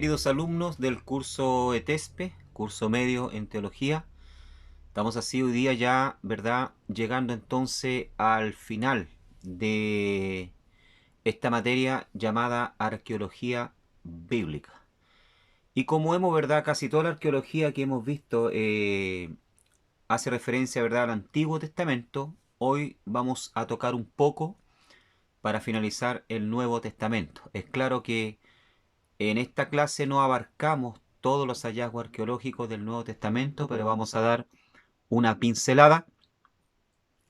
Queridos alumnos del curso ETESPE, curso medio en teología, estamos así hoy día ya, ¿verdad? Llegando entonces al final de esta materia llamada arqueología bíblica. Y como hemos, ¿verdad? Casi toda la arqueología que hemos visto hace referencia, ¿verdad? Al Antiguo Testamento, hoy vamos a tocar un poco para finalizar el Nuevo Testamento. Es claro que en esta clase no abarcamos todos los hallazgos arqueológicos del Nuevo Testamento, pero vamos a dar una pincelada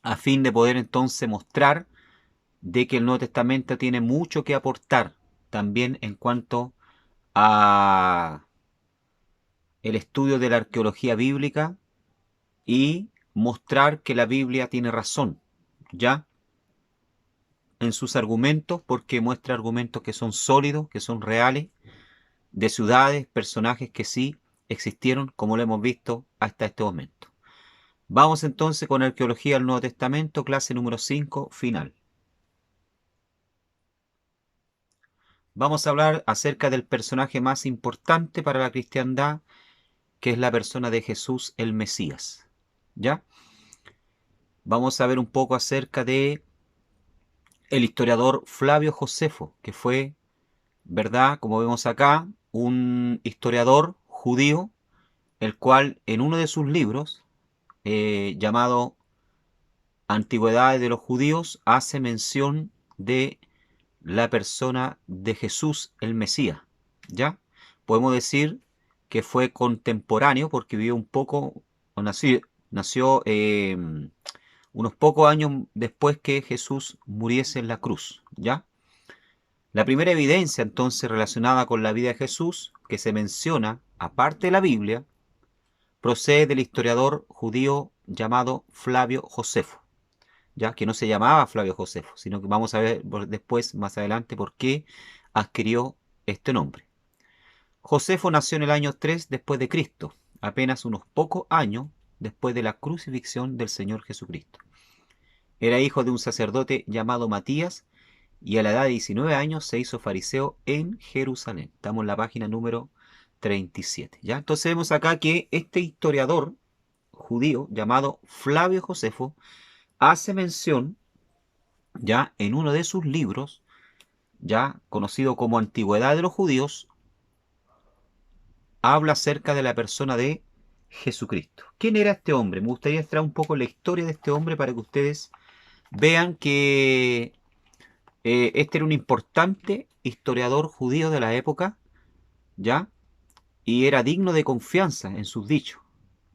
a fin de poder entonces mostrar de que el Nuevo Testamento tiene mucho que aportar también en cuanto a el estudio de la arqueología bíblica y mostrar que la Biblia tiene razón, ¿ya? En sus argumentos, porque muestra argumentos que son sólidos, que son reales, de ciudades, personajes que sí existieron, como lo hemos visto hasta este momento. Vamos entonces con Arqueología del Nuevo Testamento, clase número 5, final. Vamos a hablar acerca del personaje más importante para la cristiandad, que es la persona de Jesús el Mesías. ¿Ya? Vamos a ver un poco acerca de el historiador Flavio Josefo, que fue, ¿verdad? Como vemos acá, un historiador judío, el cual en uno de sus libros, llamado Antigüedades de los Judíos, hace mención de la persona de Jesús el Mesías. ¿Ya? Podemos decir que fue contemporáneo porque vivió un poco, o nació unos pocos años después que Jesús muriese en la cruz. ¿Ya? La primera evidencia entonces relacionada con la vida de Jesús que se menciona, aparte de la Biblia, procede del historiador judío llamado Flavio Josefo, ya que no se llamaba Flavio Josefo, sino que vamos a ver después, más adelante, por qué adquirió este nombre. Josefo nació en el año 3 después de Cristo, apenas unos pocos años después de la crucifixión del Señor Jesucristo. Era hijo de un sacerdote llamado Matías y a la edad de 19 años se hizo fariseo en Jerusalén. Estamos en la página número 37. ¿Ya? Entonces vemos acá que este historiador judío llamado Flavio Josefo hace mención ya en uno de sus libros, ya conocido como Antigüedad de los Judíos, habla acerca de la persona de Jesucristo. ¿Quién era este hombre? Me gustaría extraer un poco la historia de este hombre para que ustedes vean que este era un importante historiador judío de la época, ¿ya? Y era digno de confianza en sus dichos.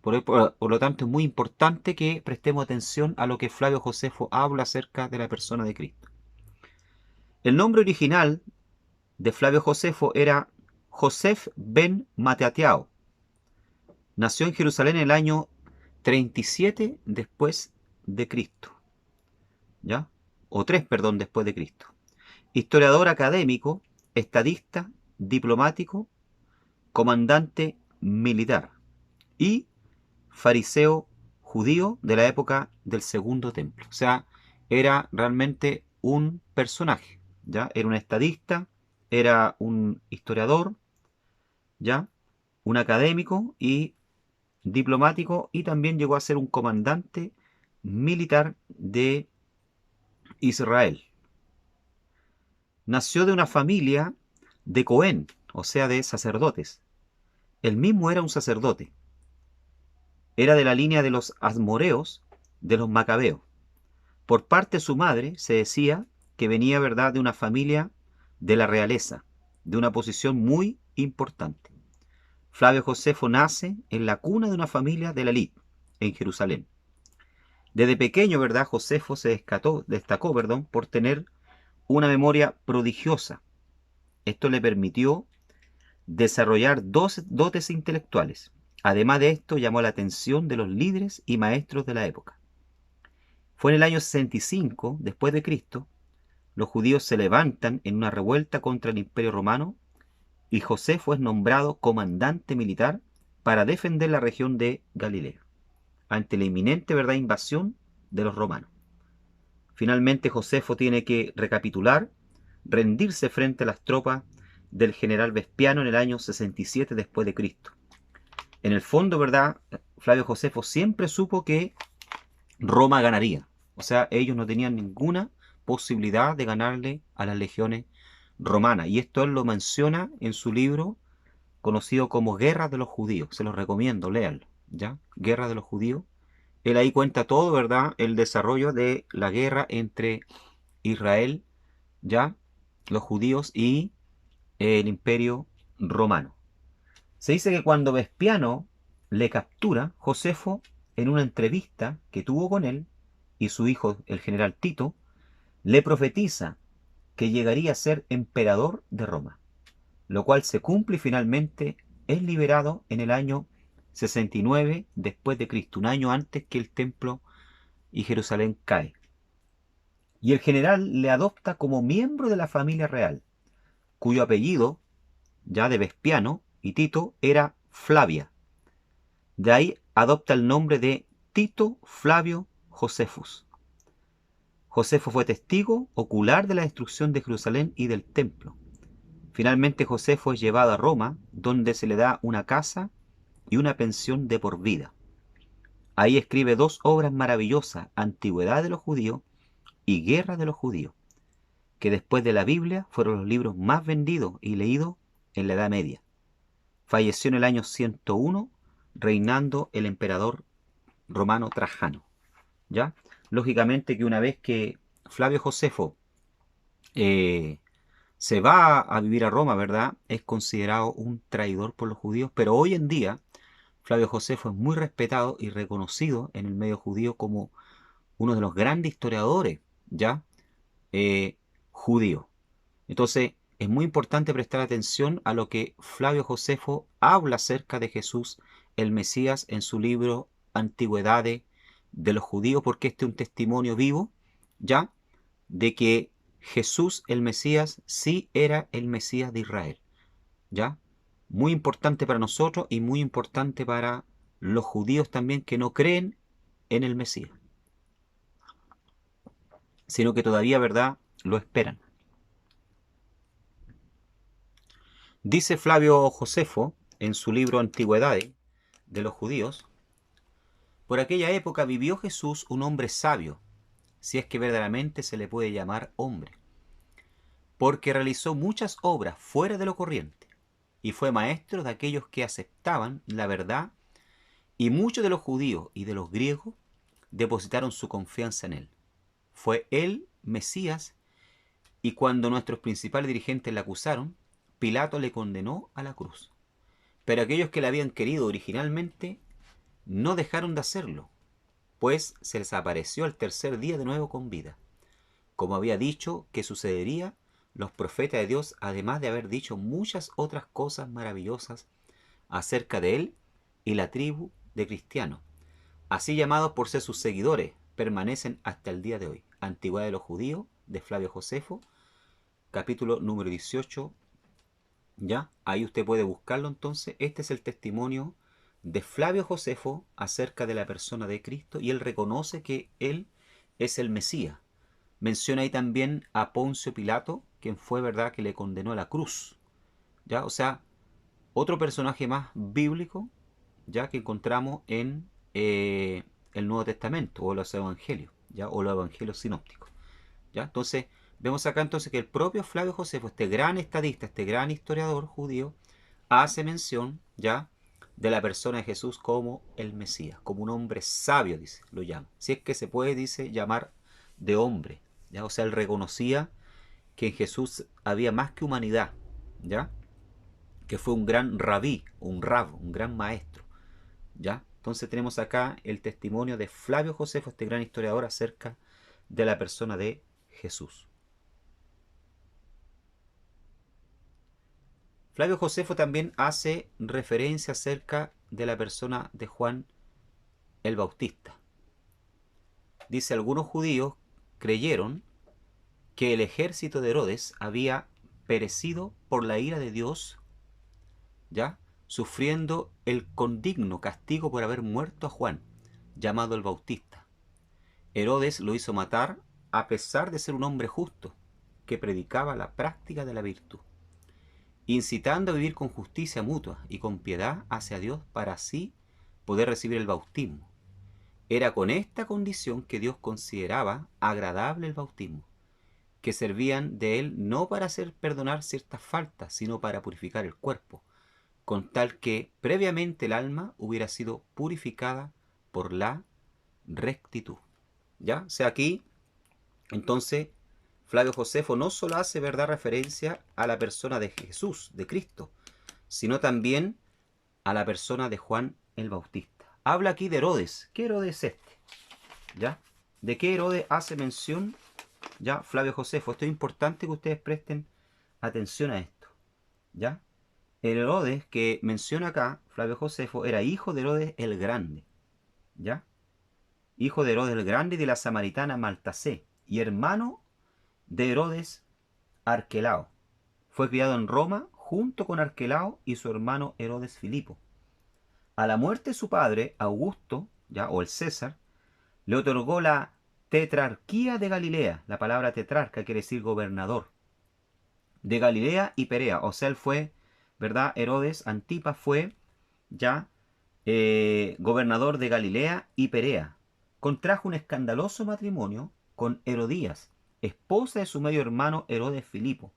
Por lo tanto, es muy importante que prestemos atención a lo que Flavio Josefo habla acerca de la persona de Cristo. El nombre original de Flavio Josefo era Josef ben Matatiao. Nació en Jerusalén en el año 37 después de Cristo, ¿ya? O 3, perdón, después de Cristo. Historiador académico, estadista, diplomático, comandante militar y fariseo judío de la época del Segundo Templo. O sea, era realmente un personaje, ¿ya? Era un estadista, era un historiador, ¿ya? Un académico y diplomático, y también llegó a ser un comandante militar de Israel. Nació de una familia de Cohen, o sea, de sacerdotes. Él mismo era un sacerdote. Era de la línea de los asmoreos, de los macabeos. Por parte de su madre se decía que venía, ¿verdad?, de una familia de la realeza, de una posición muy importante. Flavio Josefo nace en la cuna de una familia de la élite, en Jerusalén. Desde pequeño, ¿verdad?, Josefo se destacó, por tener una memoria prodigiosa. Esto le permitió desarrollar dos dotes intelectuales. Además de esto, llamó la atención de los líderes y maestros de la época. Fue en el año 65 después de Cristo, los judíos se levantan en una revuelta contra el Imperio Romano y Josefo es nombrado comandante militar para defender la región de Galilea ante la inminente, ¿verdad?, invasión de los romanos. Finalmente Josefo tiene que recapitular, rendirse frente a las tropas del general Vespiano en el año 67 después de Cristo. En el fondo, ¿verdad? Flavio Josefo siempre supo que Roma ganaría. O sea, ellos no tenían ninguna posibilidad de ganarle a las legiones romanas. Y esto él lo menciona en su libro conocido como Guerra de los Judíos. Se los recomiendo, léanlo, ¿ya? Guerra de los Judíos. Él ahí cuenta todo, ¿verdad? El desarrollo de la guerra entre Israel, ¿ya? Los judíos y el imperio romano. Se dice que cuando Vespiano le captura, Josefo, en una entrevista que tuvo con él y su hijo, el general Tito, le profetiza que llegaría a ser emperador de Roma, lo cual se cumple y finalmente es liberado en el año 69 después de Cristo, un año antes que el templo y Jerusalén cae. Y el general le adopta como miembro de la familia real, cuyo apellido, ya de Vespiano y Tito, era Flavia. De ahí adopta el nombre de Tito Flavio Josefus. Josefo fue testigo ocular de la destrucción de Jerusalén y del templo. Finalmente Josefo es llevado a Roma, donde se le da una casa y una pensión de por vida. Ahí escribe dos obras maravillosas, Antigüedad de los Judíos y Guerra de los Judíos, que después de la Biblia fueron los libros más vendidos y leídos en la Edad Media. Falleció en el año 101, reinando el emperador romano Trajano. ¿Ya? Lógicamente que una vez que Flavio Josefo se va a vivir a Roma, ¿verdad? Es considerado un traidor por los judíos, pero hoy en día Flavio Josefo es muy respetado y reconocido en el medio judío como uno de los grandes historiadores, ¿ya? Judío. Entonces, es muy importante prestar atención a lo que Flavio Josefo habla acerca de Jesús, el Mesías, en su libro Antigüedades de los Judíos, porque este es un testimonio vivo, ¿ya? De que Jesús, el Mesías, sí era el Mesías de Israel, ¿ya? Muy importante para nosotros y muy importante para los judíos también que no creen en el Mesías, sino que todavía, ¿verdad?, lo esperan. Dice Flavio Josefo en su libro Antigüedades de los Judíos: por aquella época vivió Jesús un hombre sabio, si es que verdaderamente se le puede llamar hombre, porque realizó muchas obras fuera de lo corriente, y fue maestro de aquellos que aceptaban la verdad, y muchos de los judíos y de los griegos depositaron su confianza en él. Fue él Mesías, y cuando nuestros principales dirigentes le acusaron, Pilato le condenó a la cruz. Pero aquellos que le habían querido originalmente no dejaron de hacerlo, pues se les apareció al tercer día de nuevo con vida. Como había dicho que sucedería, los profetas de Dios, además de haber dicho muchas otras cosas maravillosas acerca de él y la tribu de cristianos, así llamados por ser sus seguidores, permanecen hasta el día de hoy. Antigüedad de los Judíos, de Flavio Josefo, capítulo número 18. ¿Ya? Ahí usted puede buscarlo entonces. Este es el testimonio de Flavio Josefo acerca de la persona de Cristo, y él reconoce que él es el Mesías. Menciona ahí también a Poncio Pilato, quien fue, ¿verdad?, que le condenó a la cruz. ¿Ya? O sea, otro personaje más bíblico, ya, que encontramos en el Nuevo Testamento o los Evangelios, ¿ya? O los Evangelios sinópticos. ¿Ya? Entonces, vemos acá entonces que el propio Flavio Josefo, este gran estadista, este gran historiador judío, hace mención, ¿ya?, de la persona de Jesús como el Mesías, como un hombre sabio, dice, lo llama. Si es que se puede, dice, llamar de hombre, ¿ya? O sea, él reconocía que en Jesús había más que humanidad, ¿ya? Que fue un gran rabí, un rab, un gran maestro, ¿ya? Entonces tenemos acá el testimonio de Flavio Josefo, este gran historiador, acerca de la persona de Jesús. Flavio Josefo también hace referencia acerca de la persona de Juan el Bautista. Dice: algunos judíos creyeron que el ejército de Herodes había perecido por la ira de Dios, ¿ya?, sufriendo el condigno castigo por haber muerto a Juan, llamado el Bautista. Herodes lo hizo matar a pesar de ser un hombre justo, que predicaba la práctica de la virtud. incitando a vivir con justicia mutua y con piedad hacia Dios para así poder recibir el bautismo. Era con esta condición que Dios consideraba agradable el bautismo, que servían de él no para hacer perdonar ciertas faltas, sino para purificar el cuerpo, con tal que previamente el alma hubiera sido purificada por la rectitud. ¿Ya? O sea, aquí, entonces, Flavio Josefo no solo hace verdad referencia a la persona de Jesús, de Cristo, sino también a la persona de Juan el Bautista. Habla aquí de Herodes. ¿Qué Herodes es este? ¿Ya? ¿De qué Herodes hace mención ya Flavio Josefo? Esto es importante que ustedes presten atención a esto. ¿Ya? El Herodes que menciona acá, Flavio Josefo, era hijo de Herodes el Grande. ¿Ya? Hijo de Herodes el Grande y de la samaritana Maltasé, y hermano de Herodes Arquelao. Fue criado en Roma junto con Arquelao y su hermano Herodes Filipo. A la muerte de su padre, Augusto, ya, o el César, le otorgó la tetrarquía de Galilea. La palabra tetrarca quiere decir gobernador. De Galilea y Perea. O sea, él fue, ¿verdad? Herodes Antipas fue ya gobernador de Galilea y Perea. Contrajo un escandaloso matrimonio con Herodías, esposa de su medio hermano Herodes Filipo,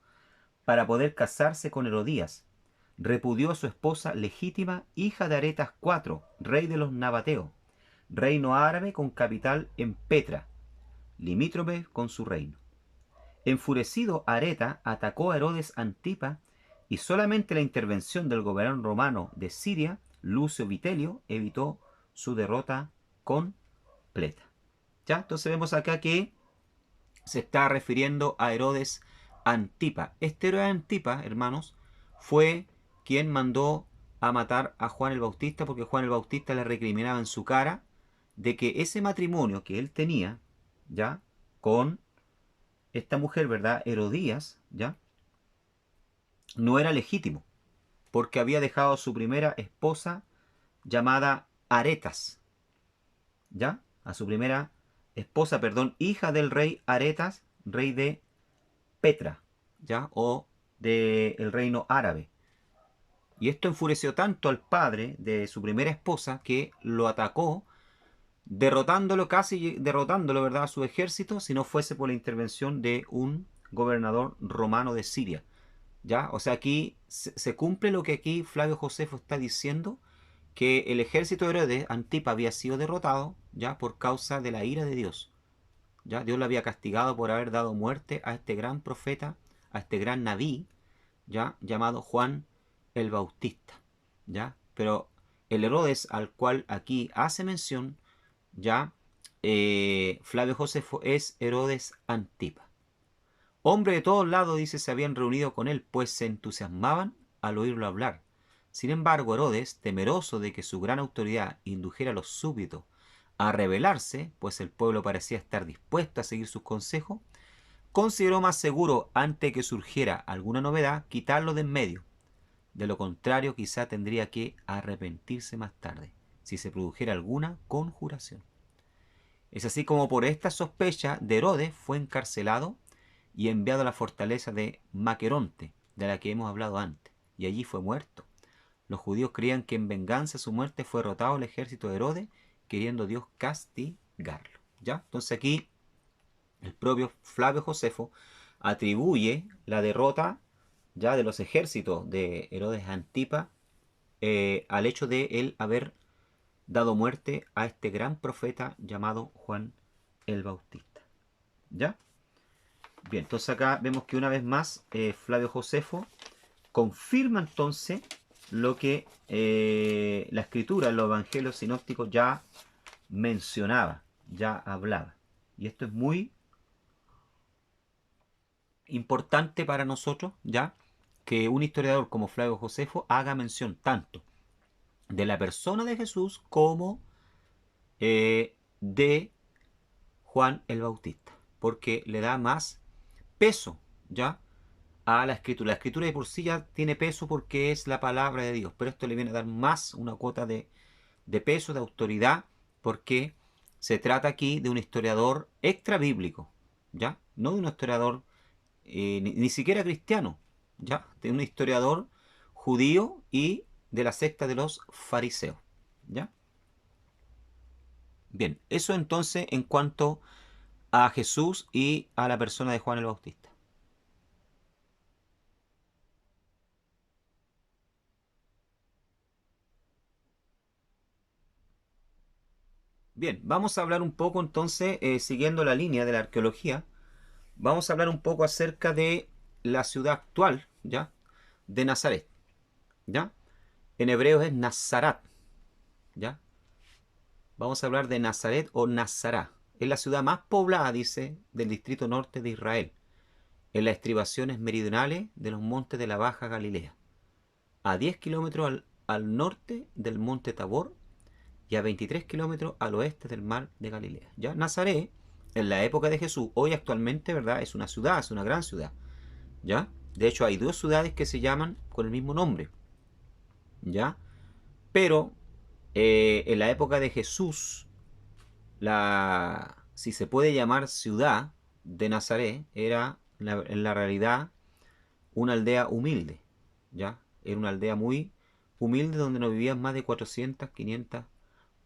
para poder casarse con Herodías. Repudió a su esposa legítima, hija de Aretas IV, rey de los Nabateos, reino árabe con capital en Petra, limítrofe con su reino. Enfurecido, Areta atacó a Herodes Antipa y solamente la intervención del gobernador romano de Siria, Lucio Vitelio, evitó su derrota completa. ¿Ya? Entonces vemos acá que se está refiriendo a Herodes Antipa. Este Herodes Antipa, hermanos, fue quien mandó a matar a Juan el Bautista, porque Juan el Bautista le recriminaba en su cara de que ese matrimonio que él tenía, ¿ya? Con esta mujer, ¿verdad? Herodías, ¿ya? No era legítimo, porque había dejado a su primera esposa llamada Aretas, ¿ya? A su primera esposa, perdón, hija del rey Aretas, rey de Petra, ¿ya? O del reino árabe. Y esto enfureció tanto al padre de su primera esposa que lo atacó, derrotándolo, casi derrotándolo, ¿verdad?, a su ejército, si no fuese por la intervención de un gobernador romano de Siria. ¿Ya? O sea, aquí se cumple lo que aquí Flavio Josefo está diciendo, que el ejército de Herodes Antipa había sido derrotado, ¿ya?, por causa de la ira de Dios. ¿Ya? Dios lo había castigado por haber dado muerte a este gran profeta, a este gran naví, ¿ya?, llamado Juan el Bautista. ¿Ya? Pero el Herodes al cual aquí hace mención, ya, Flavio Josefo, es Herodes Antipa. Hombre de todos lados, dice, se habían reunido con él, pues se entusiasmaban al oírlo hablar. Sin embargo, Herodes, temeroso de que su gran autoridad indujera a los súbditos a rebelarse, pues el pueblo parecía estar dispuesto a seguir sus consejos, consideró más seguro, antes que surgiera alguna novedad, quitarlo de en medio. De lo contrario, quizá tendría que arrepentirse más tarde, si se produjera alguna conjuración. Es así como por esta sospecha de Herodes fue encarcelado y enviado a la fortaleza de Maqueronte, de la que hemos hablado antes, y allí fue muerto. Los judíos creían que en venganza a su muerte fue derrotado el ejército de Herodes, queriendo Dios castigarlo. ¿Ya? Entonces aquí el propio Flavio Josefo atribuye la derrota ya de los ejércitos de Herodes Antipa al hecho de él haber dado muerte a este gran profeta llamado Juan el Bautista. ¿Ya? Bien, entonces acá vemos que una vez más Flavio Josefo confirma entonces lo que la escritura en los evangelios sinópticos ya mencionaba, ya hablaba. Y esto es muy importante para nosotros, ya, que un historiador como Flavio Josefo haga mención tanto de la persona de Jesús como de Juan el Bautista, porque le da más peso, ¿ya?, a la escritura. La escritura de por sí ya tiene peso porque es la palabra de Dios, pero esto le viene a dar más una cuota de peso, de autoridad, porque se trata aquí de un historiador extra bíblico, ¿ya? No de un historiador ni siquiera cristiano, ¿ya? De un historiador judío y de la secta de los fariseos, ¿ya? Bien, eso entonces en cuanto a Jesús y a la persona de Juan el Bautista. Bien, vamos a hablar un poco entonces, siguiendo la línea de la arqueología, vamos a hablar un poco acerca de la ciudad actual, ¿ya? De Nazaret, ¿ya? En hebreo es Nazarat, ¿ya? Vamos a hablar de Nazaret o Nazará. Es la ciudad más poblada, dice, del distrito norte de Israel, en las estribaciones meridionales de los montes de la Baja Galilea, a 10 kilómetros al norte del monte Tabor y a 23 kilómetros al oeste del mar de Galilea. ¿Ya? Nazaret, en la época de Jesús, hoy actualmente, ¿verdad? Es una ciudad, es una gran ciudad. ¿Ya? De hecho, hay dos ciudades que se llaman con el mismo nombre. ¿Ya? Pero en la época de Jesús, si se puede llamar ciudad de Nazaret, era en la realidad una aldea humilde. ¿Ya? Era una aldea muy humilde donde no vivían más de 400, 500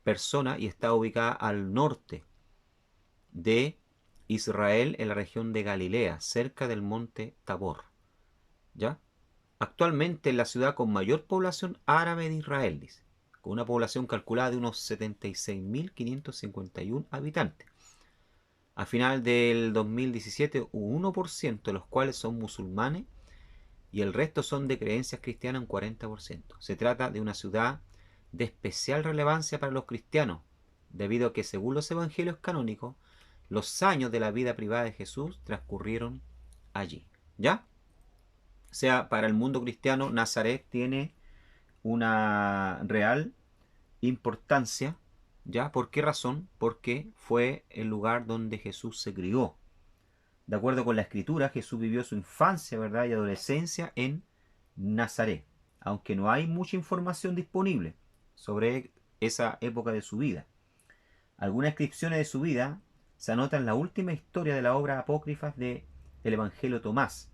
personas y está ubicada al norte de Israel en la región de Galilea, cerca del monte Tabor. ¿Ya? Actualmente es la ciudad con mayor población árabe de Israel, dice, con una población calculada de unos 76.551 habitantes. A final del 2017, un 1% de los cuales son musulmanes y el resto son de creencias cristianas, un 40%. Se trata de una ciudad de especial relevancia para los cristianos, debido a que, según los evangelios canónicos, los años de la vida privada de Jesús transcurrieron allí. ¿Ya? O sea, para el mundo cristiano, Nazaret tiene una real importancia. ¿Ya? ¿Por qué razón? Porque fue el lugar donde Jesús se crió. De acuerdo con la escritura, Jesús vivió su infancia, ¿verdad? Y adolescencia en Nazaret, aunque no hay mucha información disponible sobre esa época de su vida. Algunas inscripciones de su vida se anotan en la última historia de la obra apócrifa de el Evangelio Tomás,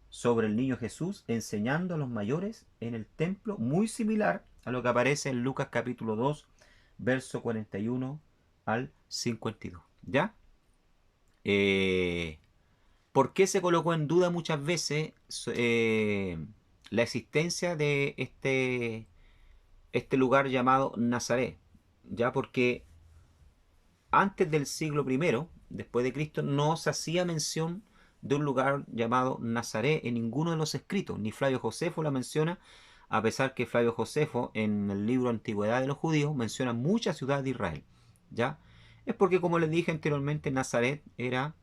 sobre el niño Jesús enseñando a los mayores en el templo, muy similar a lo que aparece en Lucas capítulo 2, verso 41 al 52. ¿Ya? Eh, ¿Por qué se colocó en duda muchas veces la existencia de este lugar llamado Nazaret? Ya, porque antes del siglo I, después de Cristo, no se hacía mención de un lugar llamado Nazaret en ninguno de los escritos, ni Flavio Josefo la menciona, a pesar que Flavio Josefo en el libro Antigüedad de los Judíos menciona muchas ciudades de Israel. ¿Ya? Es porque, como les dije anteriormente, Nazaret era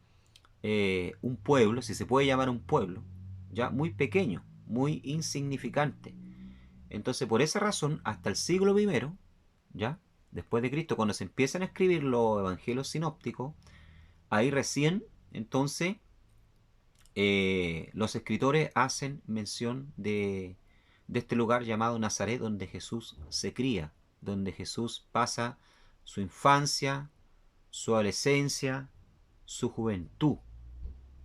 un pueblo, si se puede llamar un pueblo, ya muy pequeño, muy insignificante. Entonces, por esa razón, hasta el siglo I, ya después de Cristo, cuando se empiezan a escribir los evangelios sinópticos, ahí recién, entonces, los escritores hacen mención de este lugar llamado Nazaret, donde Jesús se cría, donde Jesús pasa su infancia, su adolescencia, su juventud,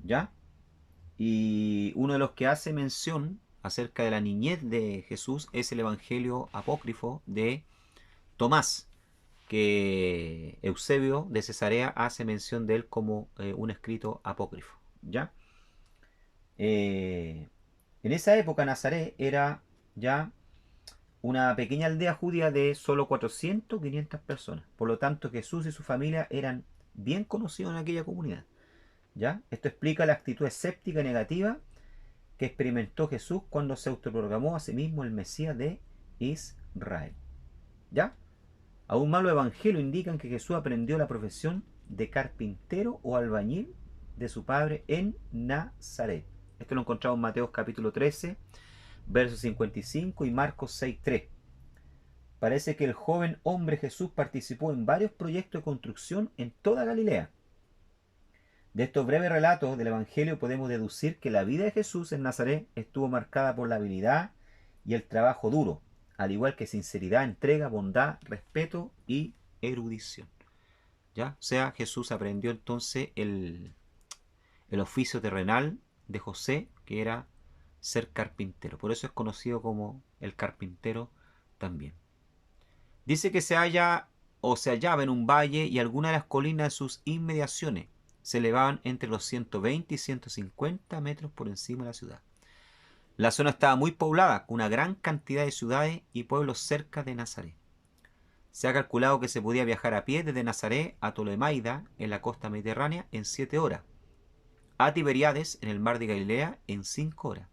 ¿ya? Y uno de los que hace mención acerca de la niñez de Jesús es el Evangelio apócrifo de Tomás, que Eusebio de Cesarea hace mención de él como un escrito apócrifo. ¿Ya? En esa época Nazaret era ya una pequeña aldea judía de solo 400 500 personas. Por lo tanto, Jesús y su familia eran bien conocidos en aquella comunidad. ¿Ya? Esto explica la actitud escéptica y negativa que experimentó Jesús cuando se autoproclamó a sí mismo el Mesías de Israel. ¿Ya? Aún más los evangelios indican que Jesús aprendió la profesión de carpintero o albañil de su padre en Nazaret. Esto lo encontramos en Mateo capítulo 13, verso 55 y Marcos 6:3. Parece que el joven hombre Jesús participó en varios proyectos de construcción en toda Galilea. De estos breves relatos del Evangelio podemos deducir que la vida de Jesús en Nazaret estuvo marcada por la habilidad y el trabajo duro, al igual que sinceridad, entrega, bondad, respeto y erudición. ¿Ya? O sea, Jesús aprendió entonces el oficio terrenal de José, que era ser carpintero. Por eso es conocido como el carpintero también. Dice que se halla o se hallaba en un valle y algunas de las colinas de sus inmediaciones se elevaban entre los 120 y 150 metros por encima de la ciudad. La zona estaba muy poblada, con una gran cantidad de ciudades y pueblos cerca de Nazaret. Se ha calculado que se podía viajar a pie desde Nazaret a Tolemaida, en la costa mediterránea, en 7 horas, a Tiberíades, en el mar de Galilea, en 5 horas,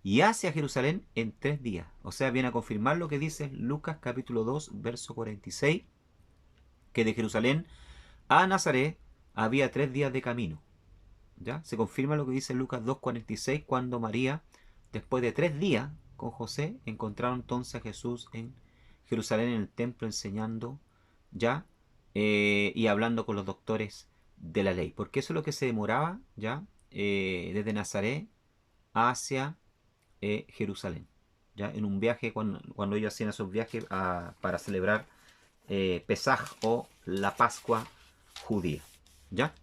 y hacia Jerusalén en 3 días. O sea, viene a confirmar lo que dice Lucas capítulo 2, verso 46, que de Jerusalén a Nazaret había 3 días de camino. ¿Ya? Se confirma lo que dice Lucas 2:46, cuando María, después de 3 días con José, encontraron entonces a Jesús en Jerusalén, en el templo, enseñando ya, y hablando con los doctores de la ley. Porque eso es lo que se demoraba ya, desde Nazaret hacia Jerusalén. ¿Ya? En un viaje, cuando ellos hacían esos viajes para celebrar Pesaj, o la Pascua judía. ¿Ya?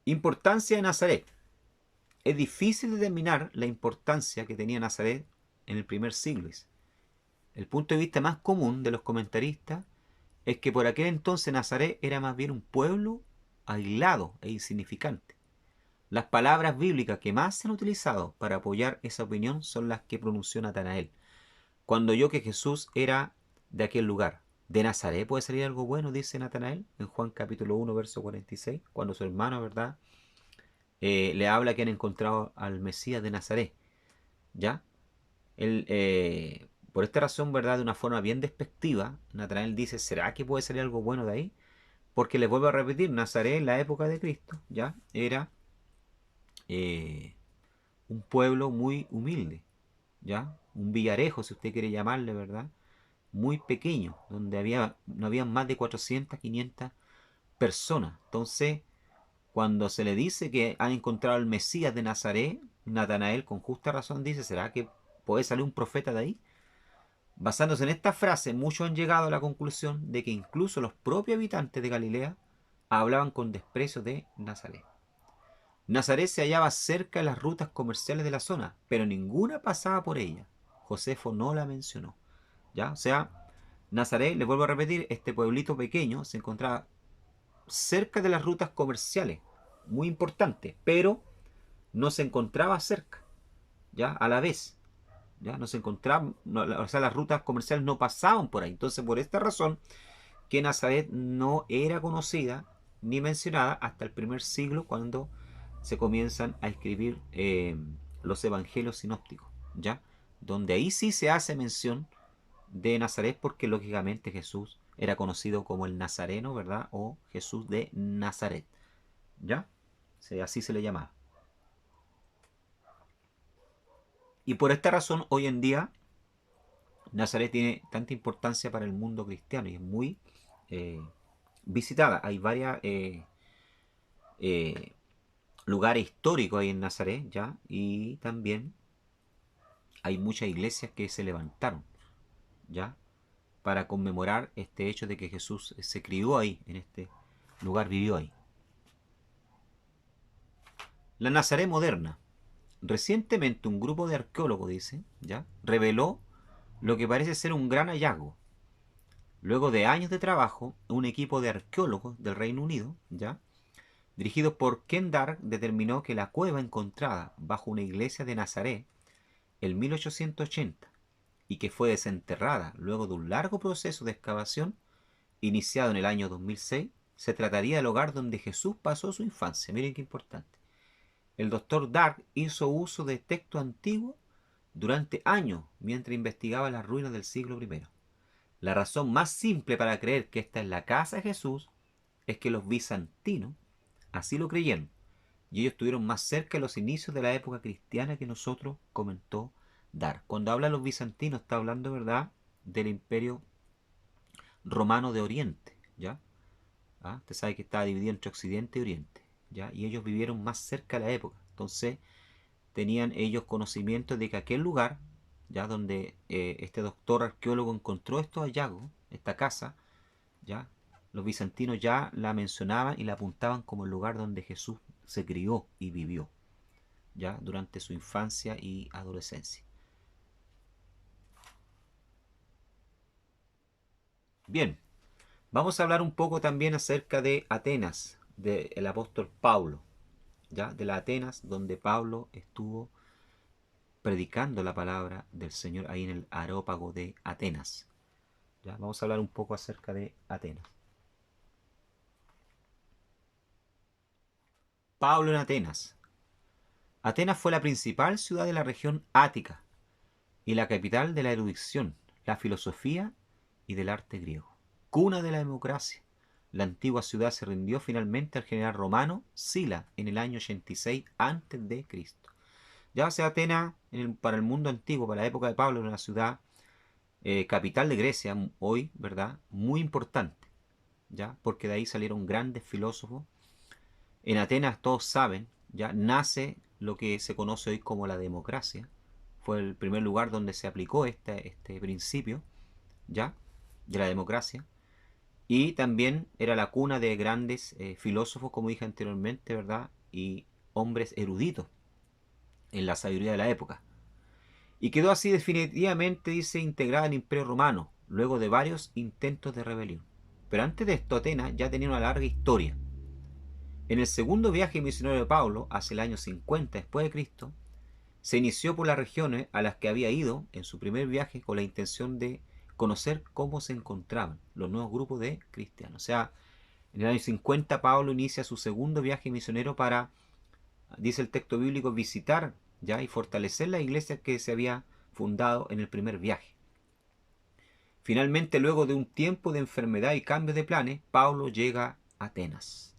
Importancia de Nazaret. Es difícil determinar la importancia que tenía Nazaret en el primer siglo. El punto de vista más común de los comentaristas es que por aquel entonces Nazaret era más bien un pueblo aislado e insignificante. Las palabras bíblicas que más se han utilizado para apoyar esa opinión son las que pronunció Natanael cuando oyó que Jesús era de aquel lugar. ¿De Nazaret puede salir algo bueno?, dice Natanael en Juan capítulo 1, verso 46, cuando su hermano, ¿verdad?, le habla que han encontrado al Mesías de Nazaret. ¿Ya? Él, por esta razón, ¿verdad?, de una forma bien despectiva, Natanael dice: ¿será que puede salir algo bueno de ahí? Porque les vuelvo a repetir, Nazaret en la época de Cristo ya era eh, un pueblo muy humilde, ¿ya? Un villarejo, si usted quiere llamarle, ¿verdad? Muy pequeño, donde no había más de 400, 500 personas. Entonces, cuando se le dice que han encontrado al Mesías de Nazaret, Natanael con justa razón dice: ¿será que puede salir un profeta de ahí? Basándose en esta frase, muchos han llegado a la conclusión de que incluso los propios habitantes de Galilea hablaban con desprecio de Nazaret. Nazaret se hallaba cerca de las rutas comerciales de la zona, pero ninguna pasaba por ella. Josefo no la mencionó. ¿Ya? O sea, Nazaret, les vuelvo a repetir, este pueblito pequeño se encontraba cerca de las rutas comerciales, muy importante, pero no se encontraba cerca, ¿ya? A la vez, ¿ya? No se encontraba, no, o sea, las rutas comerciales no pasaban por ahí. Entonces, por esta razón, que Nazaret no era conocida ni mencionada hasta el primer siglo, cuando se comienzan a escribir los evangelios sinópticos, ¿ya? Donde ahí sí se hace mención de Nazaret, porque lógicamente Jesús era conocido como el Nazareno, ¿verdad? O Jesús de Nazaret, ¿ya? Sí, así se le llamaba. Y por esta razón, hoy en día, Nazaret tiene tanta importancia para el mundo cristiano y es muy eh, visitada. Hay varias eh, lugares históricos ahí en Nazaret, ¿ya? Y también hay muchas iglesias que se levantaron, ¿ya?, para conmemorar este hecho de que Jesús se crió ahí, en este lugar vivió ahí. La Nazaret moderna. Recientemente un grupo de arqueólogos, dice, ¿ya?, reveló lo que parece ser un gran hallazgo. Luego de años de trabajo, un equipo de arqueólogos del Reino Unido, ¿ya?, dirigido por Ken Dark, determinó que la cueva encontrada bajo una iglesia de Nazaret en 1880 y que fue desenterrada luego de un largo proceso de excavación iniciado en el año 2006, se trataría del hogar donde Jesús pasó su infancia. Miren qué importante. El doctor Dark hizo uso de textos antiguos durante años mientras investigaba las ruinas del siglo I. La razón más simple para creer que esta es la casa de Jesús es que los bizantinos así lo creyeron, y ellos estuvieron más cerca de los inicios de la época cristiana que nosotros, comentó Dar. Cuando habla de los bizantinos, está hablando, ¿verdad?, del imperio romano de Oriente, ¿ya? ¿Ah? Usted sabe que estaba dividido entre Occidente y Oriente, ¿ya? Y ellos vivieron más cerca de la época. Entonces, tenían ellos conocimiento de que aquel lugar, ya donde este doctor arqueólogo encontró estos hallazgos, esta casa, ya, los bizantinos ya la mencionaban y la apuntaban como el lugar donde Jesús se crió y vivió, ¿ya? Durante su infancia y adolescencia. Bien, vamos a hablar un poco también acerca de Atenas, del apóstol Pablo, ¿ya? De la Atenas donde Pablo estuvo predicando la palabra del Señor ahí en el Areópago de Atenas. ¿Ya? Vamos a hablar un poco acerca de Atenas. Pablo en Atenas. Atenas fue la principal ciudad de la región ática y la capital de la erudición, la filosofía y del arte griego. Cuna de la democracia. La antigua ciudad se rindió finalmente al general romano Sila en el año 86 a.C. Ya sea Atenas para el mundo antiguo, para la época de Pablo, era una ciudad capital de Grecia hoy, ¿verdad? Muy importante, ¿ya? Porque de ahí salieron grandes filósofos. En Atenas todos saben, ya nace lo que se conoce hoy como la democracia. Fue el primer lugar donde se aplicó este principio, ya, de la democracia. Y también era la cuna de grandes filósofos, como dije anteriormente, ¿verdad? Y hombres eruditos en la sabiduría de la época. Y quedó así definitivamente, dice, integrada al Imperio Romano, luego de varios intentos de rebelión. Pero antes de esto, Atenas ya tenía una larga historia. En el segundo viaje misionero de Pablo, hacia el año 50 después de Cristo, se inició por las regiones a las que había ido en su primer viaje con la intención de conocer cómo se encontraban los nuevos grupos de cristianos. O sea, en el año 50 Pablo inicia su segundo viaje misionero para, dice el texto bíblico, visitar ya y fortalecer la iglesia que se había fundado en el primer viaje. Finalmente, luego de un tiempo de enfermedad y cambios de planes, Pablo llega a Atenas.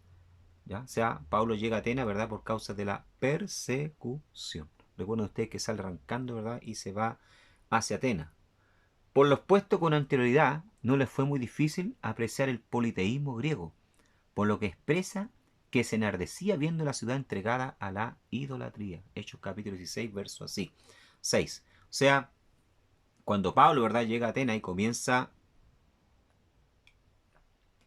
¿Ya? O sea, Pablo llega a Atenas, ¿verdad? Por causa de la persecución. Recuerden ustedes que sale arrancando, ¿verdad? Y se va hacia Atenas. Por lo expuesto con anterioridad, no les fue muy difícil apreciar el politeísmo griego, por lo que expresa que se enardecía viendo la ciudad entregada a la idolatría. Hechos capítulo 16, verso así. 6. O sea, cuando Pablo, ¿verdad?, llega a Atenas y comienza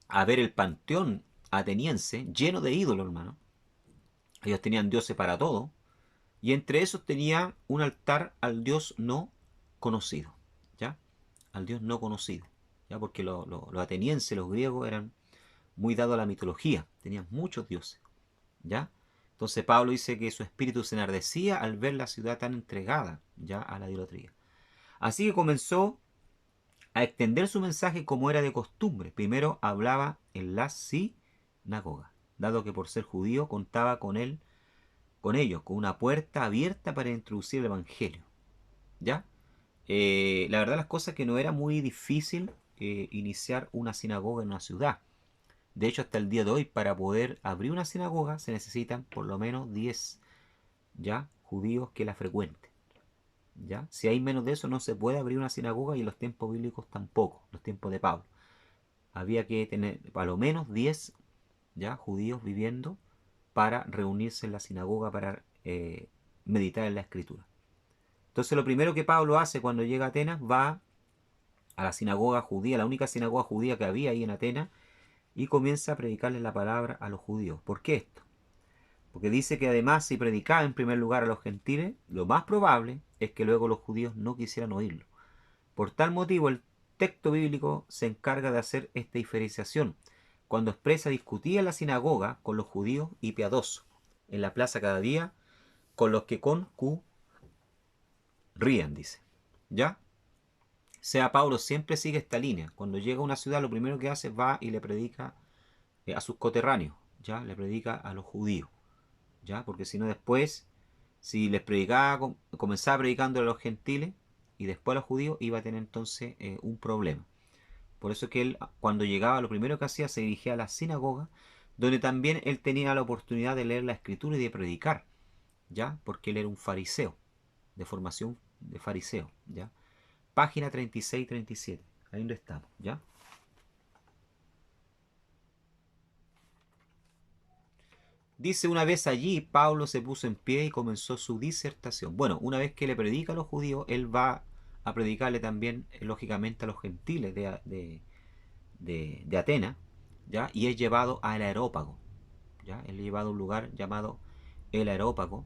a ver el panteón ateniense lleno de ídolos, hermano. Ellos tenían dioses para todo. Y entre esos tenía un altar al Dios no conocido. ¿Ya? Al Dios no conocido. ¿Ya? Porque los atenienses, los griegos, eran muy dados a la mitología. Tenían muchos dioses. ¿Ya? Entonces Pablo dice que su espíritu se enardecía al ver la ciudad tan entregada ya a la idolatría. Así que comenzó a extender su mensaje como era de costumbre. Primero hablaba en la sinagoga, dado que por ser judío contaba con ellos, con una puerta abierta para introducir el evangelio. ¿Ya? La verdad las cosas que no era muy difícil iniciar una sinagoga en una ciudad. De hecho, hasta el día de hoy, para poder abrir una sinagoga se necesitan por lo menos 10 ¿ya? Judíos que la frecuenten. ¿Ya? Si hay menos de eso, no se puede abrir una sinagoga y en los tiempos bíblicos tampoco, los tiempos de Pablo. Había que tener a lo menos 10 ¿ya? Judíos viviendo para reunirse en la sinagoga para meditar en la escritura. Entonces lo primero que Pablo hace cuando llega a Atenas, va a la sinagoga judía, la única sinagoga judía que había ahí en Atenas, y comienza a predicarles la palabra a los judíos. ¿Por qué esto? Porque dice que además si predicaba en primer lugar a los gentiles, lo más probable es que luego los judíos no quisieran oírlo. Por tal motivo el texto bíblico se encarga de hacer esta diferenciación, cuando expresa discutía en la sinagoga con los judíos y piadosos, en la plaza cada día, con los que concurrían, dice. ¿Ya? Sea Pablo siempre sigue esta línea. Cuando llega a una ciudad, lo primero que hace va y le predica a sus coterráneos, ¿ya? Le predica a los judíos, ¿ya? Porque si no después, si les predicaba, comenzaba predicando a los gentiles y después a los judíos, iba a tener entonces un problema. Por eso es que él, cuando llegaba, lo primero que hacía, se dirigía a la sinagoga, donde también él tenía la oportunidad de leer la escritura y de predicar, ¿ya? Porque él era un fariseo, de formación de fariseo, ¿ya? Página 36-37, ahí donde estamos, ¿ya? Dice, una vez allí, Pablo se puso en pie y comenzó su disertación. Bueno, una vez que le predica a los judíos, él va a predicarle también, lógicamente, a los gentiles de Atenas, ¿ya? Y es llevado al Areópago, ¿ya? Él es llevado a un lugar llamado el Areópago,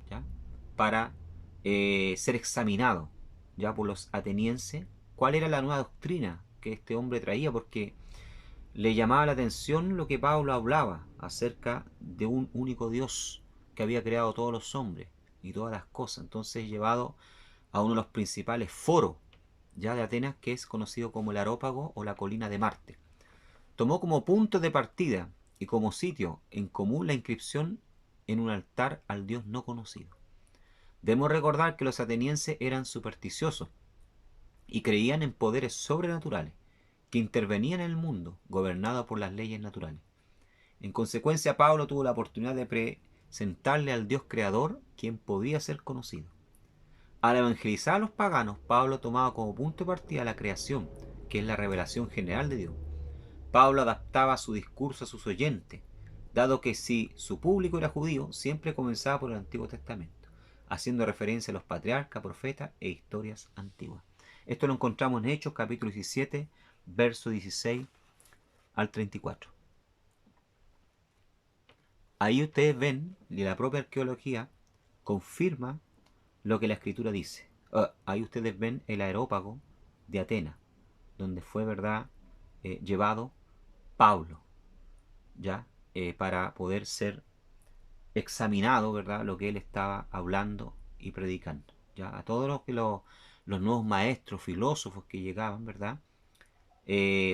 ¿ya? Para ser examinado, ¿ya? Por los atenienses, cuál era la nueva doctrina que este hombre traía, porque le llamaba la atención lo que Pablo hablaba acerca de un único Dios que había creado todos los hombres y todas las cosas. Entonces llevado a uno de los principales foros ya de Atenas, que es conocido como el Areópago o la colina de Marte. Tomó como punto de partida y como sitio en común la inscripción en un altar al Dios no conocido. Debemos recordar que los atenienses eran supersticiosos y creían en poderes sobrenaturales que intervenían en el mundo, gobernado por las leyes naturales. En consecuencia, Pablo tuvo la oportunidad de presentarle al Dios creador, quien podía ser conocido. Al evangelizar a los paganos, Pablo tomaba como punto de partida la creación, que es la revelación general de Dios. Pablo adaptaba su discurso a sus oyentes, dado que si su público era judío, siempre comenzaba por el Antiguo Testamento, haciendo referencia a los patriarcas, profetas e historias antiguas. Esto lo encontramos en Hechos capítulo 17, verso 16 al 34. Ahí ustedes ven, y la propia arqueología confirma lo que la escritura dice. Ahí ustedes ven el Areópago de Atenas, donde fue, ¿verdad?, llevado Pablo, ¿ya? Para poder ser examinado, ¿verdad?, lo que él estaba hablando y predicando, ¿ya? A todos los nuevos maestros, filósofos que llegaban, ¿verdad?,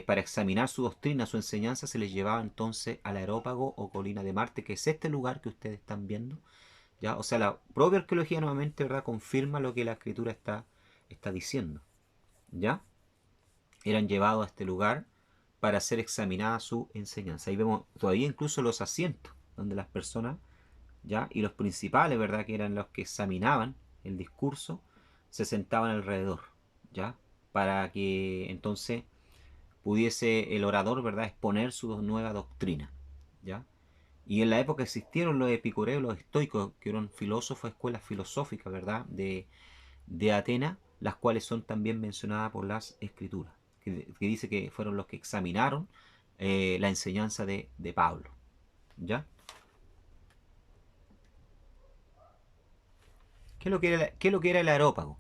para examinar su doctrina, su enseñanza, se les llevaba entonces al Areópago o colina de Marte, que es este lugar que ustedes están viendo, ¿ya? O sea, la propia arqueología nuevamente, ¿verdad?, confirma lo que la escritura está diciendo, ¿ya? Eran llevados a este lugar para ser examinada su enseñanza. Ahí vemos todavía incluso los asientos donde las personas, ¿ya?, y los principales, ¿verdad?, que eran los que examinaban el discurso, se sentaban alrededor, ¿ya?, para que entonces pudiese el orador, ¿verdad?, exponer su nueva doctrina, ¿ya? Y en la época existieron los epicureos, los estoicos, que eran filósofos, escuelas filosóficas, ¿verdad?, de Atenas, las cuales son también mencionadas por las escrituras, que dice que fueron los que examinaron la enseñanza de Pablo, ¿ya? ¿Qué es lo que era el Areópago?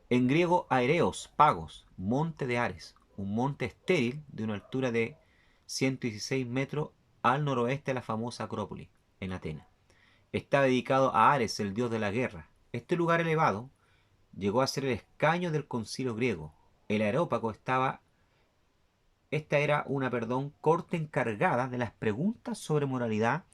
En griego, aereos, pagos, monte de Ares, un monte estéril de una altura de 116 metros al noroeste de la famosa Acrópolis, en Atenas. Está dedicado a Ares, el dios de la guerra. Este lugar elevado llegó a ser el escaño del concilio griego. El Areópago esta era una, corte encargada de las preguntas sobre moralidad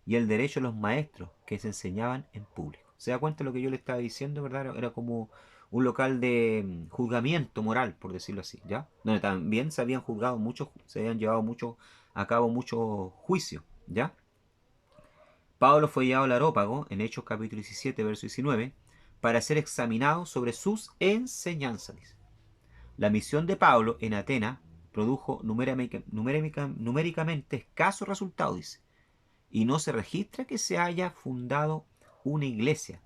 y el derecho de los maestros que se enseñaban en público. ¿Se da cuenta de lo que yo le estaba diciendo, verdad? Era como un local de juzgamiento moral, por decirlo así, ¿ya? Donde también se habían juzgado muchos, se habían llevado a cabo muchos juicios, ¿ya? Pablo fue llevado al Areópago, en Hechos capítulo 17, verso 19, para ser examinado sobre sus enseñanzas. La misión de Pablo en Atenas produjo numéricamente escasos resultados, dice, y no se registra que se haya fundado una iglesia,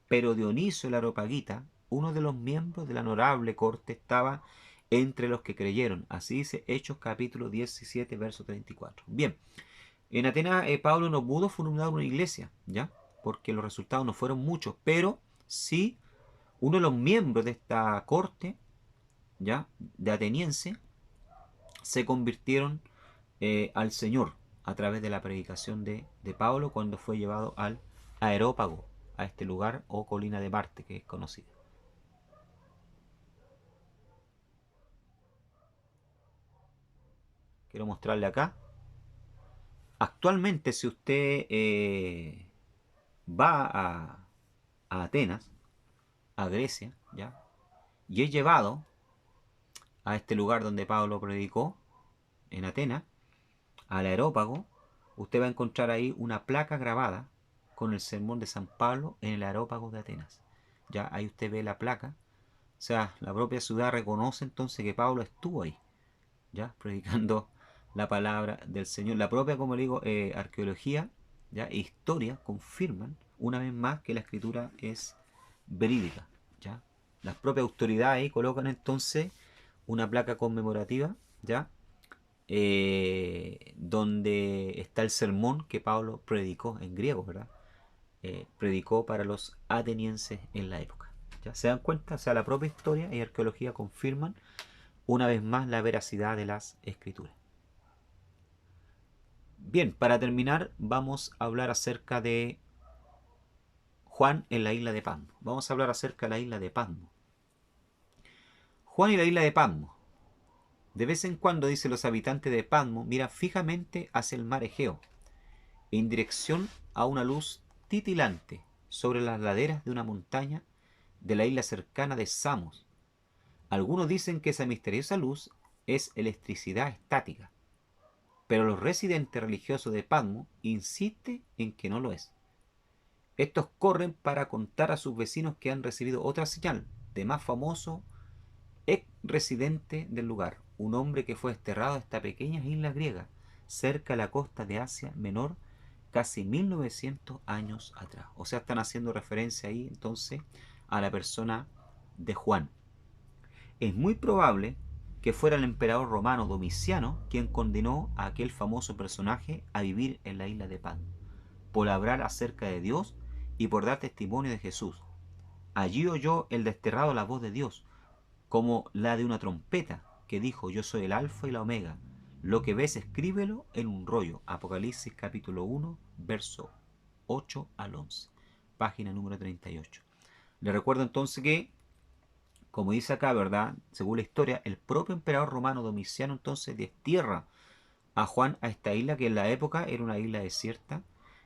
pero Dionisio el Areopagita, uno de los miembros de la honorable corte, estaba entre los que creyeron. Así dice Hechos capítulo 17, verso 34. Bien, en Atenas Pablo no pudo fundar una iglesia, ¿ya? Porque los resultados no fueron muchos, pero sí uno de los miembros de esta corte, ¿ya?, de ateniense, se convirtieron al Señor a través de la predicación de Pablo cuando fue llevado al Areópago, a este lugar o colina de Marte que es conocida. Quiero mostrarle acá. Actualmente, si usted va a Atenas, a Grecia, ¿ya?, y es llevado a este lugar donde Pablo predicó, en Atenas, al Areópago, usted va a encontrar ahí una placa grabada con el sermón de San Pablo en el Areópago de Atenas. Ya ahí usted ve la placa. O sea, la propia ciudad reconoce entonces que Pablo estuvo ahí, ya predicando la palabra del Señor. La propia, como le digo, arqueología, ya, e historia confirman una vez más que la escritura es verídica, ya. Las propias autoridades ahí colocan entonces una placa conmemorativa, ya, donde está el sermón que Pablo predicó en griego, ¿verdad? Predicó para los atenienses en la época. ¿Ya se dan cuenta? O sea, la propia historia y arqueología confirman una vez más la veracidad de las escrituras. Bien, para terminar vamos a hablar acerca de Juan en la isla de Patmos. Vamos a hablar acerca de la isla de Patmos. Juan y la isla de Patmos. De vez en cuando, dice, los habitantes de Patmos miran fijamente hacia el mar Egeo, en dirección a una luz titilante sobre las laderas de una montaña de la isla cercana de Samos. Algunos dicen que esa misteriosa luz es electricidad estática, pero los residentes religiosos de Patmos insisten en que no lo es. Estos corren para contar a sus vecinos que han recibido otra señal de más famoso ex residente del lugar, un hombre que fue desterrado a esta pequeña isla griega cerca de la costa de Asia Menor casi 1900 años atrás. O sea, están haciendo referencia ahí entonces a la persona de Juan. Es muy probable que fuera el emperador romano Domiciano quien condenó a aquel famoso personaje a vivir en la isla de Patmos, por hablar acerca de Dios y por dar testimonio de Jesús. Allí oyó el desterrado la voz de Dios, como la de una trompeta, que dijo: yo soy el alfa y la omega, lo que ves escríbelo en un rollo. Apocalipsis capítulo 1, verso 8 al 11, página número 38. Le recuerdo entonces que, como dice acá, ¿verdad? Según la historia, el propio emperador romano Domiciano entonces destierra a Juan a esta isla, que en la época era una isla desierta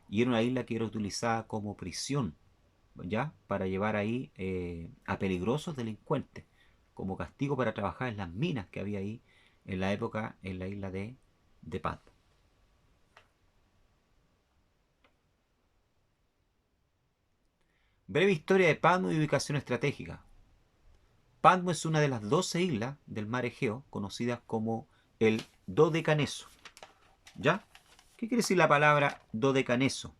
y era una isla que era utilizada como prisión, ¿ya? Para llevar ahí a peligrosos delincuentes, como castigo para trabajar en las minas que había ahí en la época en la isla de Patmos. Breve historia de Patmos y ubicación estratégica. Patmos es una de las 12 islas del mar Egeo conocidas como el Dodecaneso. ¿Ya? ¿Qué quiere decir la palabra dodecaneso?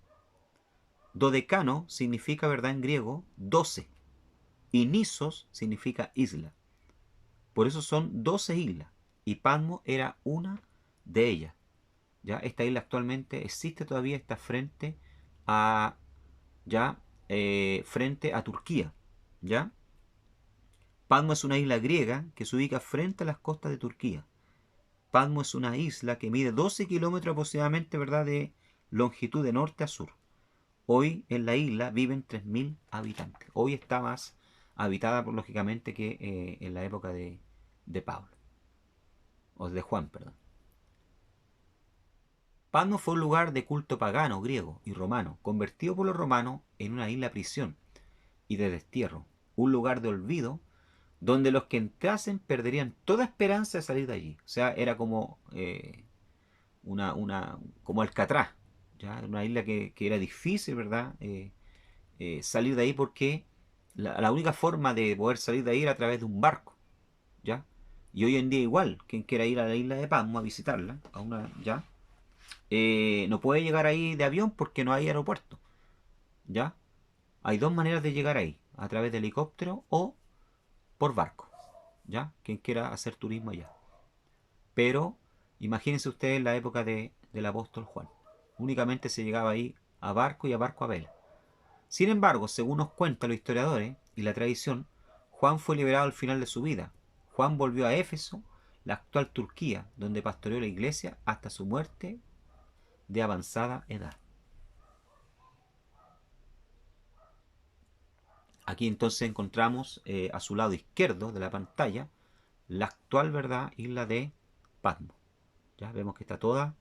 Dodecano significa, ¿verdad?, en griego 12, y Nisos significa isla. Por eso son 12 islas, y Patmos era una de ellas. ¿Ya? Esta isla actualmente existe todavía, está frente a, ya, frente a Turquía. ¿Ya? Patmos es una isla griega que se ubica frente a las costas de Turquía. Patmos es una isla que mide 12 kilómetros aproximadamente, ¿verdad?, de longitud de norte a sur. Hoy en la isla viven 3000 habitantes. Hoy está más habitada, lógicamente, que en la época de Pablo. O de Juan, perdón. Patmos fue un lugar de culto pagano, griego y romano, convertido por los romanos en una isla prisión y de destierro. Un lugar de olvido donde los que entrasen perderían toda esperanza de salir de allí. O sea, era como como Alcatraz, ¿ya? Una isla que era difícil, ¿verdad? Salir de ahí, porque la única forma de poder salir de ahí era a través de un barco, ¿ya? Y hoy en día igual, quien quiera ir a la isla de Pasmo a visitarla, ¿ya? No puede llegar ahí de avión porque no hay aeropuerto, ¿ya? Hay dos maneras de llegar ahí: a través de helicóptero o por barco, ¿ya? Quien quiera hacer turismo allá. Pero imagínense ustedes la época del apóstol Juan. Únicamente se llegaba ahí a barco y a barco a vela. Sin embargo, según nos cuentan los historiadores y la tradición, Juan fue liberado al final de su vida. Juan volvió a Éfeso, la actual Turquía, donde pastoreó la iglesia hasta su muerte de avanzada edad. Aquí entonces encontramos a su lado izquierdo de la pantalla la actual, ¿verdad?, isla de Patmos. Ya vemos que está toda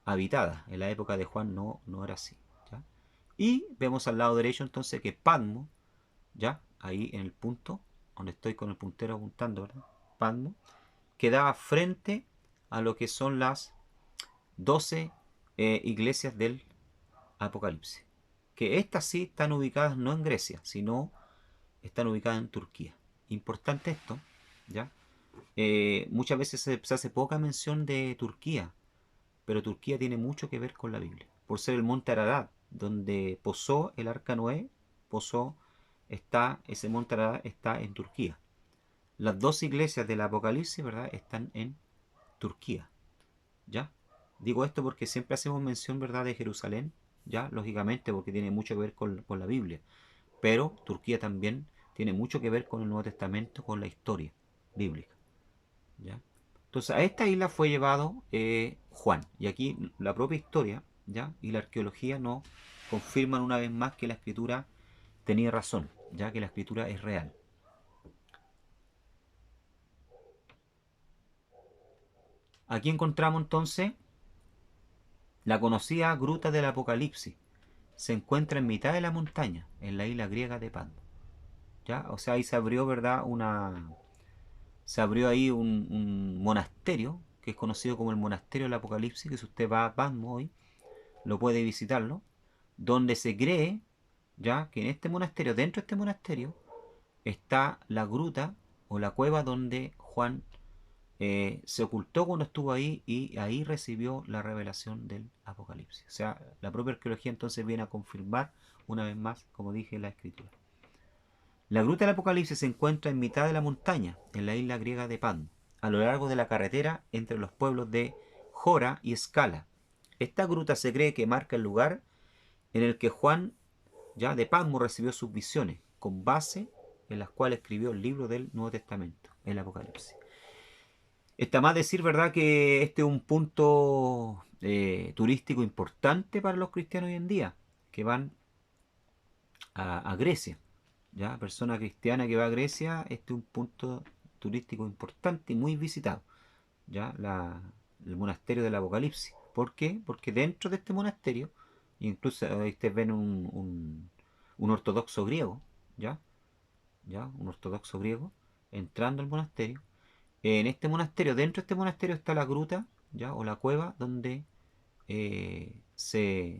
habitada. En la época de Juan no era así, ¿ya? Y vemos al lado derecho entonces que Patmos, ya ahí en el punto donde estoy con el puntero apuntando, ¿verdad?, Patmos, quedaba frente a lo que son las 12 iglesias del Apocalipsis. Que estas sí están ubicadas no en Grecia, sino están ubicadas en Turquía. Importante esto, ¿ya? Muchas veces se hace poca mención de Turquía, pero Turquía tiene mucho que ver con la Biblia. Por ser el monte Ararat, donde posó el arca Noé, ese monte Ararat está en Turquía. Las dos iglesias del Apocalipsis, ¿verdad?, están en Turquía. ¿ya? Digo esto porque siempre hacemos mención, ¿verdad?, de Jerusalén, ¿ya? Lógicamente porque tiene mucho que ver con la Biblia, pero Turquía también tiene mucho que ver con el Nuevo Testamento, con la historia bíblica, ¿ya? Entonces a esta isla fue llevado Juan, y aquí la propia historia, ¿ya?, y la arqueología nos confirman una vez más que la escritura tenía razón, ya que la escritura es real. Aquí encontramos entonces la conocida gruta del Apocalipsis. Se encuentra en mitad de la montaña, en la isla griega de Patmos. ¿Ya? O sea, ahí se abrió, ¿verdad? Se abrió ahí un monasterio, que es conocido como el Monasterio del Apocalipsis, que si usted va a Patmos hoy, lo puede visitarlo, donde se cree, ya, que en este monasterio, dentro de este monasterio, está la gruta o la cueva donde Juan se ocultó cuando estuvo ahí y ahí recibió la revelación del Apocalipsis. O sea, la propia arqueología entonces viene a confirmar una vez más, como dije, la escritura. La gruta del Apocalipsis se encuentra en mitad de la montaña, en la isla griega de Patmos, a lo largo de la carretera entre los pueblos de Jora y Escala. Esta gruta se cree que marca el lugar en el que Juan ya de Patmos recibió sus visiones, con base en las cuales escribió el libro del Nuevo Testamento, el Apocalipsis. Está más decir, ¿verdad?, que este es un punto turístico importante para los cristianos hoy en día, que van a Grecia. ¿Ya? Persona cristiana que va a Grecia, este es un punto turístico importante y muy visitado. ¿Ya? El monasterio del Apocalipsis. ¿Por qué? Porque dentro de este monasterio, incluso ustedes ven un ortodoxo griego, ¿ya? ¿Ya? Un ortodoxo griego entrando al monasterio. En este monasterio, dentro de este monasterio está la gruta, ¿ya? O la cueva donde se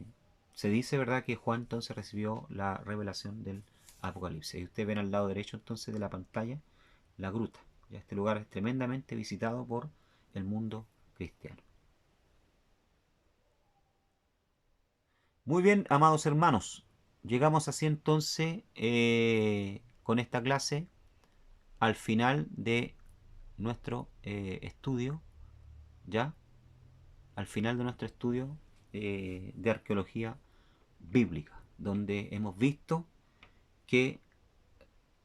dice, ¿verdad?, que Juan entonces recibió la revelación del Apocalipsis. Y ustedes ven al lado derecho entonces de la pantalla la gruta. ¿Ya? Este lugar es tremendamente visitado por el mundo cristiano. Muy bien, amados hermanos, llegamos así entonces con esta clase al final de nuestro estudio, ¿ya? Al final de nuestro estudio de arqueología bíblica, donde hemos visto que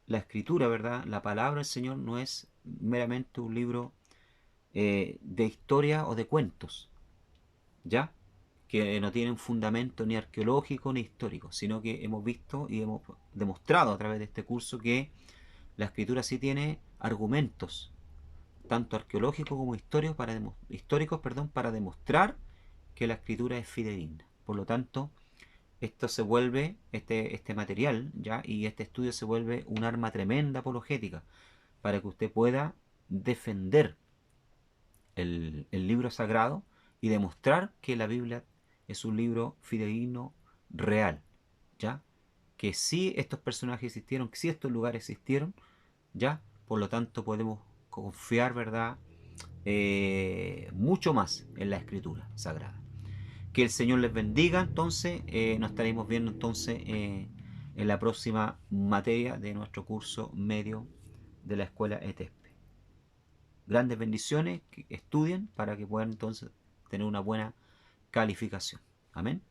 la escritura, ¿verdad? La palabra del Señor no es meramente un libro de historia o de cuentos, ¿ya? Que no tienen fundamento ni arqueológico ni histórico, sino que hemos visto y hemos demostrado a través de este curso que la escritura sí tiene argumentos, tanto arqueológicos como históricos, perdón, para demostrar que la escritura es fidedigna. Por lo tanto, esto se vuelve, este material, ¿ya?, y este estudio se vuelve un arma tremenda apologética para que usted pueda defender el libro sagrado y demostrar que la Biblia es un libro fidedigno real, ¿ya? Que sí estos personajes existieron, que sí estos lugares existieron, ¿ya? Por lo tanto podemos confiar, ¿verdad?, mucho más en la escritura sagrada. Que el Señor les bendiga, entonces nos estaremos viendo entonces en la próxima materia de nuestro curso medio de la escuela ETESPE. Grandes bendiciones, que estudien para que puedan entonces tener una buena calificación. Amén.